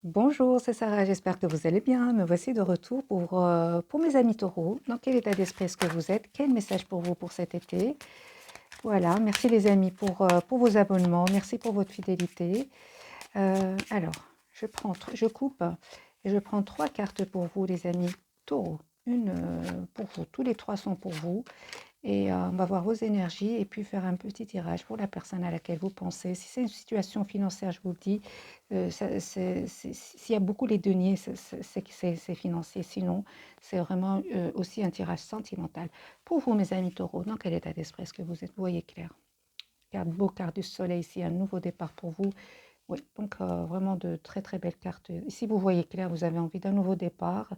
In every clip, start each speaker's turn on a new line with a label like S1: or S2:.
S1: Bonjour, c'est Sarah, j'espère que vous allez bien. Me voici de retour pour mes amis taureaux. Dans quel état d'esprit est-ce que vous êtes? Quel message pour vous pour cet été? Voilà, merci les amis pour vos abonnements, merci pour votre fidélité. Alors, je coupe et je prends trois cartes pour vous les amis taureaux. Une pour vous, tous les trois sont pour vous. Et on va voir vos énergies et puis faire un petit tirage pour la personne à laquelle vous pensez. Si c'est une situation financière, je vous le dis, s'il y a beaucoup les deniers, c'est que c'est financier. Sinon, c'est vraiment aussi un tirage sentimental. Pour vous, mes amis taureaux, dans quel état d'esprit est-ce que vous êtes? Vous voyez clair. Carte beau, carte du soleil ici, un nouveau départ pour vous. Oui, donc vraiment de très très belles cartes. Ici, vous voyez clair, vous avez envie d'un nouveau départ.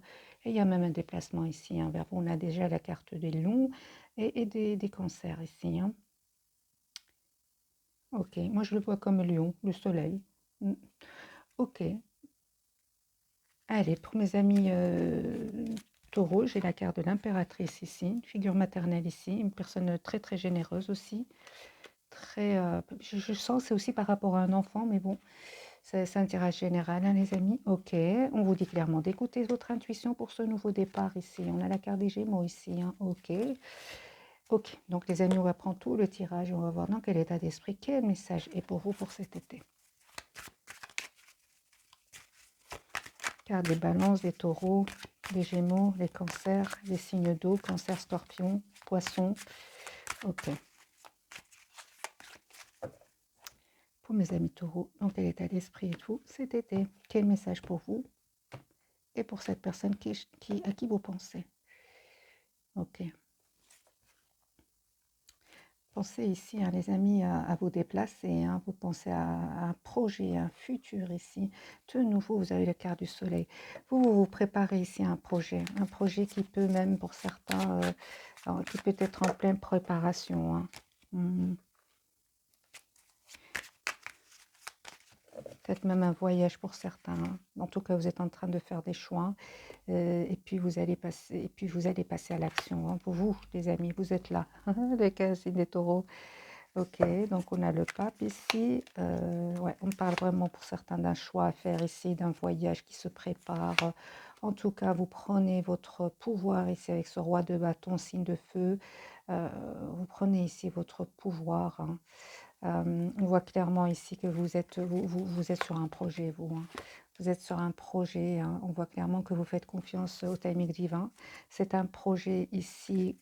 S1: Et il y a même un déplacement ici, hein, vers vous. On a déjà la carte des lions et des cancers ici, hein. Ok, moi je le vois comme lion, le soleil. Mm. Ok, allez, pour mes amis taureaux, j'ai la carte de l'impératrice ici, une figure maternelle ici, une personne très très généreuse aussi. Très, je sens c'est aussi par rapport à un enfant, mais bon, c'est un tirage général, hein, les amis. Ok, on vous dit clairement d'écouter votre intuition pour ce nouveau départ ici. On a la carte des Gémeaux ici, hein. Ok, ok. Donc les amis, on va prendre tout le tirage et on va voir dans quel état d'esprit, quel message est pour vous pour cet été. Carte des Balances, des Taureaux, des Gémeaux, des Cancers, des signes d'eau, Cancer, Scorpion, Poisson. Ok. Pour mes amis taureaux, dans quel état d'esprit êtes-vous cet été? Quel message pour vous et pour cette personne à qui vous pensez? Ok. Pensez ici, hein, les amis, à vous déplacer, hein. Vous pensez à un projet, un futur ici. De nouveau, vous avez le quart du soleil. Vous préparez ici un projet qui peut même pour certains, qui peut être en pleine préparation, hein. Mhm. Peut-être même un voyage pour certains, hein. En tout cas, vous êtes en train de faire des choix et puis vous allez passer à l'action, hein. Pour vous, les amis, vous êtes là, les 15 des taureaux. Ok, donc on a le pape ici. Ouais, on parle vraiment pour certains d'un choix à faire ici, d'un voyage qui se prépare. En tout cas, vous prenez votre pouvoir ici avec ce roi de bâton, signe de feu. Vous prenez ici votre pouvoir, hein. On voit clairement ici que vous êtes sur un projet, vous, hein. Vous êtes sur un projet, hein. On voit clairement que vous faites confiance au timing divin. C'est un projet ici.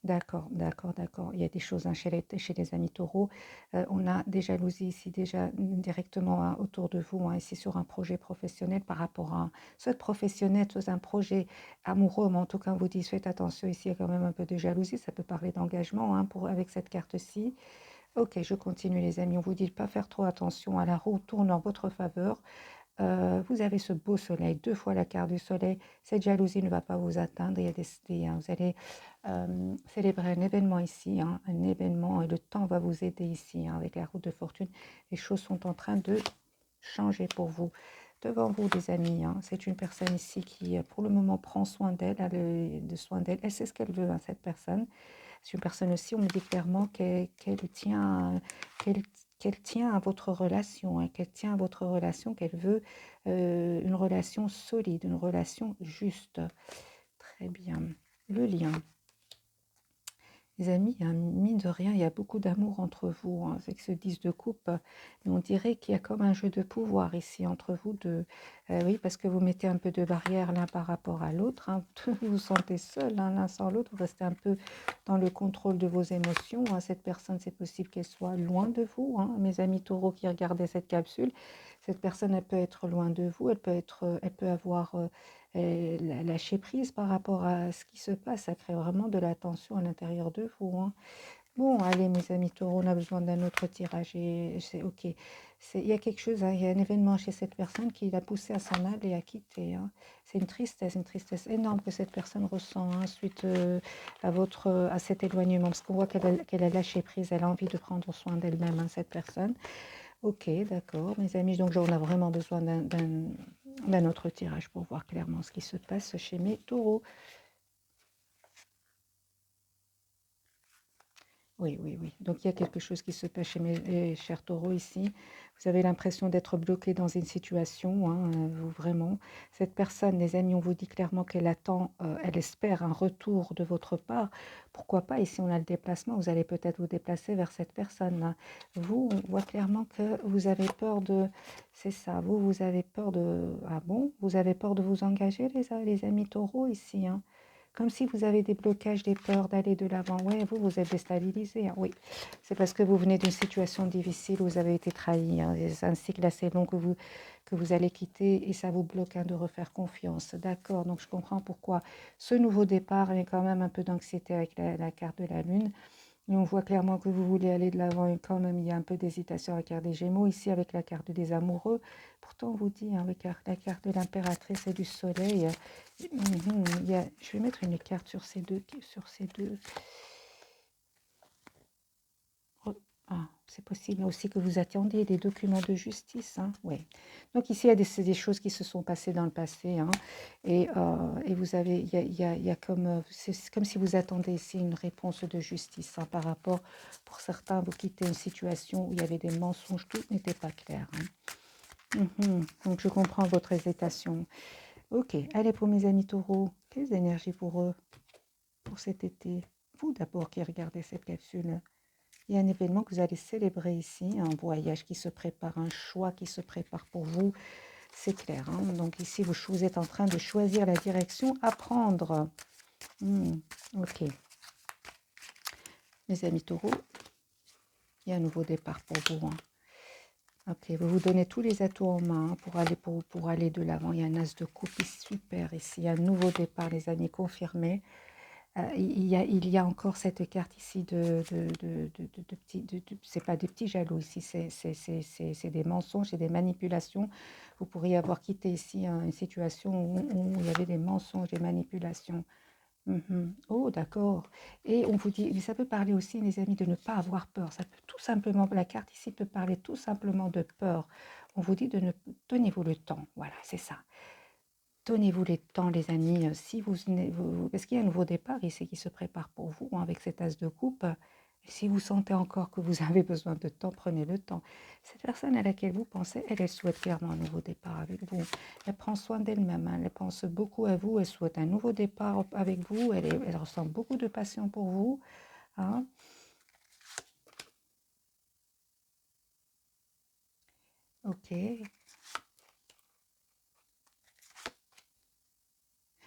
S1: D'accord, d'accord, d'accord. Il y a des choses, hein, chez les amis taureaux. On a des jalousies ici déjà directement, hein, autour de vous, hein, ici sur un projet professionnel par rapport à soit professionnel, soit un projet amoureux. Mais en tout cas, on vous dit faites attention ici, il y a quand même un peu de jalousie. Ça peut parler d'engagement, hein, avec cette carte-ci. Ok, je continue les amis. On vous dit de pas faire trop attention à la roue tourne en votre faveur. Vous avez ce beau soleil, deux fois la carte du soleil. Cette jalousie ne va pas vous atteindre. Il y a hein, vous allez célébrer un événement ici, hein, un événement, et le temps va vous aider ici, hein, avec la roue de fortune. Les choses sont en train de changer pour vous. Devant vous, les amis, hein, c'est une personne ici qui, pour le moment, prend soin d'elle, de soin d'elle. Elle sait ce qu'elle veut, hein, cette personne. C'est une personne aussi, on me dit clairement qu'elle qu'elle tient à votre relation, hein, qu'elle tient à votre relation, qu'elle veut une relation solide, une relation juste. Très bien. Le lien. Les amis, hein, mine de rien, il y a beaucoup d'amour entre vous, hein, avec ce 10 de coupe. Mais on dirait qu'il y a comme un jeu de pouvoir ici entre vous deux. Oui, parce que vous mettez un peu de barrière l'un par rapport à l'autre, hein. Vous vous sentez seul, hein, l'un sans l'autre. Vous restez un peu dans le contrôle de vos émotions, hein. Cette personne, c'est possible qu'elle soit loin de vous, hein. Mes amis taureaux qui regardaient cette capsule, cette personne, elle peut être loin de vous. Elle peut avoir lâcher prise par rapport à ce qui se passe. Ça crée vraiment de la tension à l'intérieur de vous, hein. Bon, allez, mes amis taureaux, on a besoin d'un autre tirage et c'est ok. Il y a quelque chose, hein, il y a un événement chez cette personne qui l'a poussé à s'en aller et à quitter, hein. C'est une tristesse énorme que cette personne ressent, hein, suite à cet éloignement. Parce qu'on voit qu'elle a lâché prise, elle a envie de prendre soin d'elle-même, hein, cette personne. Ok, d'accord, mes amis. Donc, on a vraiment besoin d'un autre tirage pour voir clairement ce qui se passe chez mes taureaux. Oui, oui, oui. Donc, il y a quelque chose qui se passe chez mes chers taureaux ici. Vous avez l'impression d'être bloqué dans une situation, hein, vous vraiment. Cette personne, les amis, on vous dit clairement qu'elle attend, elle espère un retour de votre part. Pourquoi pas? Ici, on a le déplacement. Vous allez peut-être vous déplacer vers cette personne-là. Vous, on voit clairement que vous avez peur de... C'est ça, vous avez peur de... Ah bon? Vous avez peur de vous engager, les amis taureaux, ici, hein? Comme si vous avez des blocages, des peurs d'aller de l'avant. Ouais, vous êtes déstabilisé, hein. Oui, c'est parce que vous venez d'une situation difficile, vous avez été trahi, hein. C'est un cycle assez long que vous allez quitter et ça vous bloque, hein, de refaire confiance. D'accord, donc je comprends pourquoi ce nouveau départ est quand même un peu d'anxiété avec la carte de la Lune. Et on voit clairement que vous voulez aller de l'avant et quand même il y a un peu d'hésitation avec la carte des Gémeaux. Ici avec la carte des amoureux, pourtant on vous dit, hein, avec la carte de l'impératrice et du soleil, je vais mettre une carte sur ces deux. Ah, c'est possible aussi que vous attendiez des documents de justice, hein, oui. Donc ici, il y a des choses qui se sont passées dans le passé, hein, et vous avez, il y a comme, c'est comme si vous attendez ici une réponse de justice, hein, par rapport, pour certains, vous quittez une situation où il y avait des mensonges, tout n'était pas clair, hein. Donc je comprends votre hésitation. Ok, allez pour mes amis taureaux, quelles énergies pour eux, pour cet été? Vous d'abord qui regardez cette capsule. Il y a un événement que vous allez célébrer ici, un voyage qui se prépare, un choix qui se prépare pour vous, c'est clair, hein. Donc ici, vous êtes en train de choisir la direction à prendre. Ok. Mes amis taureaux, il y a un nouveau départ pour vous, hein. Ok, vous vous donnez tous les atouts en main, hein, pour aller de l'avant. Il y a un as de coupe super ici, il y a un nouveau départ, les amis, confirmés. Il y a encore cette carte ici de petits, c'est pas des petits jaloux ici, c'est des mensonges, c'est des manipulations. Vous pourriez avoir quitté ici, hein, une situation où il y avait des mensonges, des manipulations. Oh, d'accord. Et on vous dit, ça peut parler aussi, les amis, de ne pas avoir peur. Ça peut tout simplement, la carte ici peut parler tout simplement de peur. On vous dit de ne, tenez-vous le temps. Voilà, c'est ça. Donnez-vous les temps, les amis. Si parce qu'il y a un nouveau départ ici qui se prépare pour vous, hein, avec cet as de coupe. Si vous sentez encore que vous avez besoin de temps, prenez le temps. Cette personne à laquelle vous pensez, elle souhaite clairement un nouveau départ avec vous. Elle prend soin d'elle-même, hein, elle pense beaucoup à vous, elle souhaite un nouveau départ avec vous, elle ressent beaucoup de passion pour vous, hein. Ok.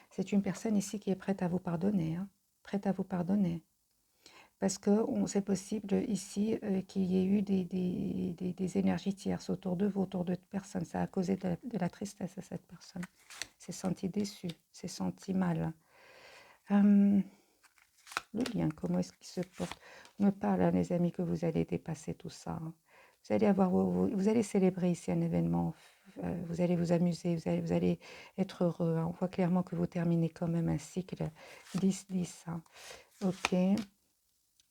S1: C'est une personne ici qui est prête à vous pardonner, hein, prête à vous pardonner. Parce que c'est possible ici, qu'il y ait eu des énergies tierces autour de vous, autour de personnes. Ça a causé de la tristesse à cette personne. S'est senti déçu, s'est senti mal. Le lien, comment est-ce qu'il se porte? On me parle, hein, les amis, que vous allez dépasser tout ça, hein. Vous allez vous allez célébrer ici un événement. Vous allez vous amuser, vous allez être heureux, hein. On voit clairement que vous terminez quand même un cycle 10-10, hein. Ok.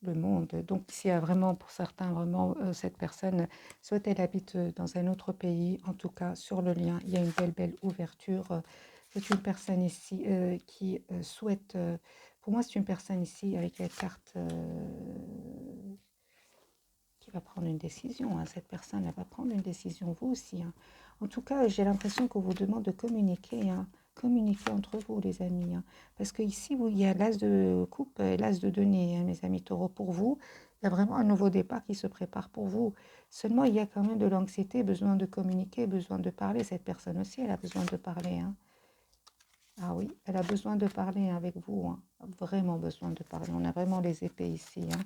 S1: Le monde. Donc, s'il y a vraiment, pour certains, vraiment, cette personne, soit elle habite dans un autre pays, en tout cas, sur le lien, il y a une belle ouverture. C'est une personne ici qui souhaite, pour moi, c'est une personne ici avec la carte qui va prendre une décision, hein. Cette personne, elle va prendre une décision, vous aussi, hein. En tout cas, j'ai l'impression qu'on vous demande de communiquer, hein. Communiquer entre vous, les amis, hein. Parce que ici, il y a l'as de coupe et l'as de denier, hein, mes amis taureaux, pour vous. Il y a vraiment un nouveau départ qui se prépare pour vous. Seulement, il y a quand même de l'anxiété, besoin de communiquer, besoin de parler. Cette personne aussi, elle a besoin de parler, hein. Ah oui, elle a besoin de parler avec vous, hein. Vraiment besoin de parler. On a vraiment les épées ici, hein.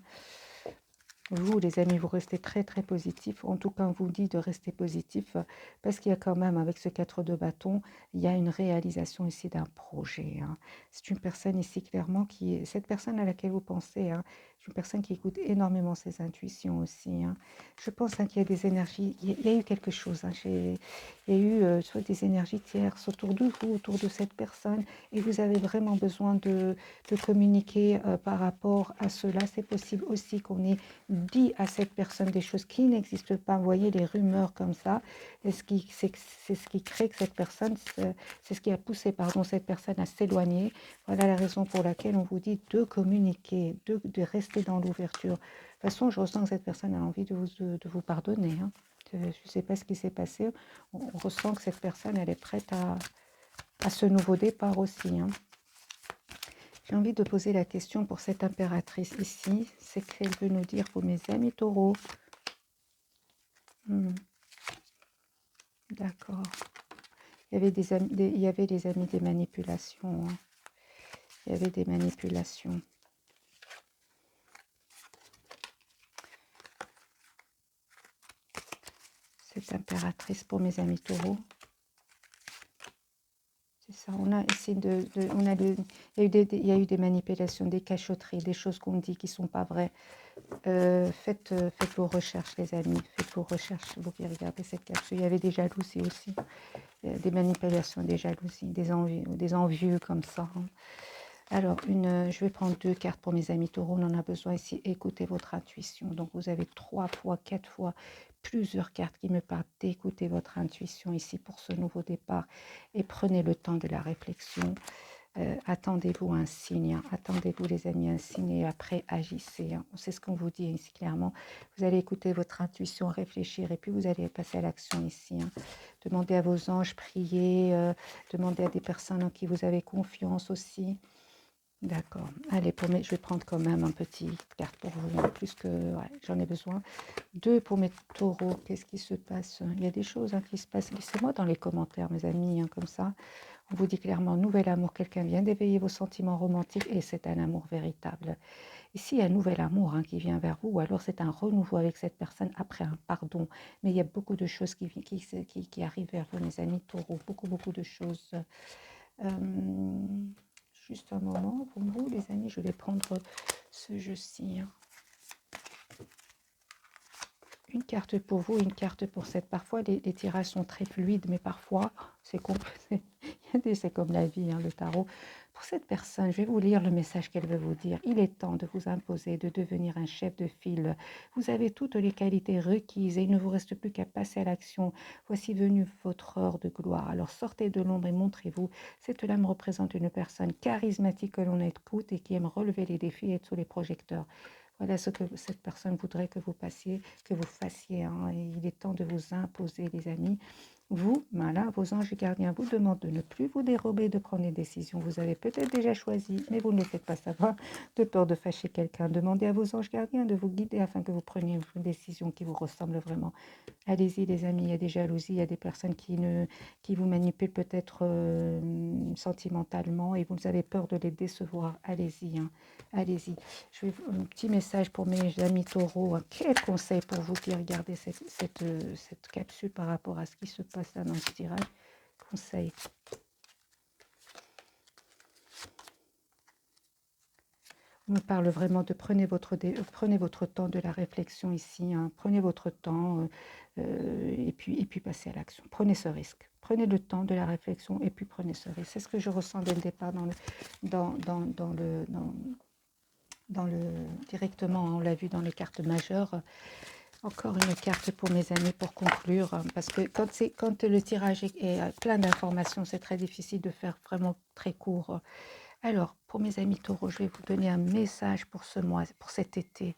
S1: Vous, les amis, vous restez très positif. En tout cas, on vous dit de rester positif parce qu'il y a quand même, avec ce 4 de bâton, il y a une réalisation ici d'un projet, hein. C'est une personne ici, clairement, cette personne à laquelle vous pensez, hein, c'est une personne qui écoute énormément ses intuitions aussi, hein. Je pense, hein, qu'il y a des énergies, il y a eu quelque chose, hein, il y a eu soit des énergies tierces autour de vous, autour de cette personne, et vous avez vraiment besoin de communiquer par rapport à cela. C'est possible aussi qu'on ait dit à cette personne des choses qui n'existent pas. Vous voyez, les rumeurs comme ça, c'est ce qui crée que cette personne, c'est ce qui a poussé, pardon, cette personne à s'éloigner. Voilà la raison pour laquelle on vous dit de communiquer, de rester dans l'ouverture. De toute façon, je ressens que cette personne a envie de vous pardonner, hein. je ne sais pas ce qui s'est passé. On ressent que cette personne, elle est prête à ce nouveau départ aussi, hein. J'ai envie de poser la question pour cette impératrice ici. C'est qu'elle veut nous dire pour mes amis taureaux. D'accord. Il y avait des amis, il y avait des amis des manipulations, hein. Il y avait des manipulations. Cette impératrice pour mes amis taureaux. C'est ça, on a essayé il y a eu des manipulations, des cachotteries, des choses qu'on dit qui ne sont pas vraies. Faites vos recherches, les amis, faites vos recherches, vous pouvez regarder cette capsule. Il y avait des jalousies aussi, des manipulations, des jalousies, des envieux comme ça, hein. Alors, je vais prendre 2 cartes pour mes amis taureaux. On en a besoin ici. Écoutez votre intuition. Donc, vous avez 3 fois, 4 fois, plusieurs cartes qui me parlent d'écouter votre intuition ici pour ce nouveau départ. Et prenez le temps de la réflexion. Attendez-vous un signe, hein. Attendez-vous les amis un signe et après agissez, hein. C'est ce qu'on vous dit ici clairement. Vous allez écouter votre intuition, réfléchir et puis vous allez passer à l'action ici, hein. Demandez à vos anges, priez, demandez à des personnes en qui vous avez confiance aussi. D'accord. Allez, je vais prendre quand même un petit carte pour vous, plus que ouais, j'en ai besoin. 2 pour mes taureaux. Qu'est-ce qui se passe? Il y a des choses, hein, qui se passent. Laissez-moi dans les commentaires, mes amis, hein, comme ça. On vous dit clairement, nouvel amour, quelqu'un vient d'éveiller vos sentiments romantiques et c'est un amour véritable. Ici, il y a un nouvel amour, hein, qui vient vers vous, ou alors c'est un renouveau avec cette personne après un pardon. Mais il y a beaucoup de choses qui arrivent vers vous, mes amis taureaux. Beaucoup, beaucoup de choses. Juste un moment pour vous, les amis, je vais prendre ce jeu-ci, hein. Une carte pour vous, une carte pour cette. Parfois, les tirages sont très fluides, mais parfois, c'est comme la vie, hein, le tarot. Pour cette personne, je vais vous lire le message qu'elle veut vous dire. Il est temps de vous imposer, de devenir un chef de file. Vous avez toutes les qualités requises et il ne vous reste plus qu'à passer à l'action. Voici venu votre heure de gloire. Alors sortez de l'ombre et montrez-vous. Cette lame représente une personne charismatique que l'on écoute et qui aime relever les défis et être sous les projecteurs. Voilà ce que cette personne voudrait que vous fassiez, hein. Et il est temps de vous imposer, les amis. Vous, voilà, vos anges gardiens vous demandent de ne plus vous dérober, de prendre des décisions. Vous avez peut-être déjà choisi, mais vous ne le faites pas savoir, de peur de fâcher quelqu'un. Demandez à vos anges gardiens de vous guider afin que vous preniez une décision qui vous ressemble vraiment. Allez-y, les amis, il y a des jalousies, il y a des personnes qui vous manipulent peut-être sentimentalement et vous avez peur de les décevoir. Allez-y, hein. Allez-y. Un petit message pour mes amis taureaux, hein. Quel conseil pour vous qui regardez cette capsule par rapport à ce qui se passe là dans ce tirage? Conseil. On me parle vraiment de prenez votre temps de la réflexion ici, hein. Prenez votre temps et puis passez à l'action. Prenez ce risque. Prenez le temps de la réflexion et puis prenez ce risque. C'est ce que je ressens dès le départ directement, hein. On l'a vu dans les cartes majeures. Encore une carte pour mes amis pour conclure, hein, parce que quand le tirage est plein d'informations, c'est très difficile de faire vraiment très court. Alors, pour mes amis taureaux, je vais vous donner un message pour ce mois, pour cet été.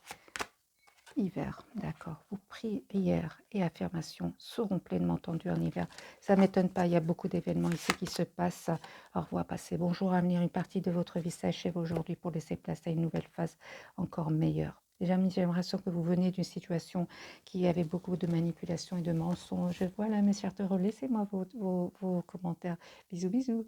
S1: Hiver, d'accord. Vos prières et affirmations seront pleinement entendues en hiver. Ça ne m'étonne pas, il y a beaucoup d'événements ici qui se passent. Au revoir, passez bonjour à venir. Une partie de votre vie s'achève aujourd'hui pour laisser place à une nouvelle phase encore meilleure. Déjà, j'ai l'impression que vous venez d'une situation qui avait beaucoup de manipulation et de mensonges. Voilà, mes chers taureaux, laissez-moi vos commentaires. Bisous, bisous.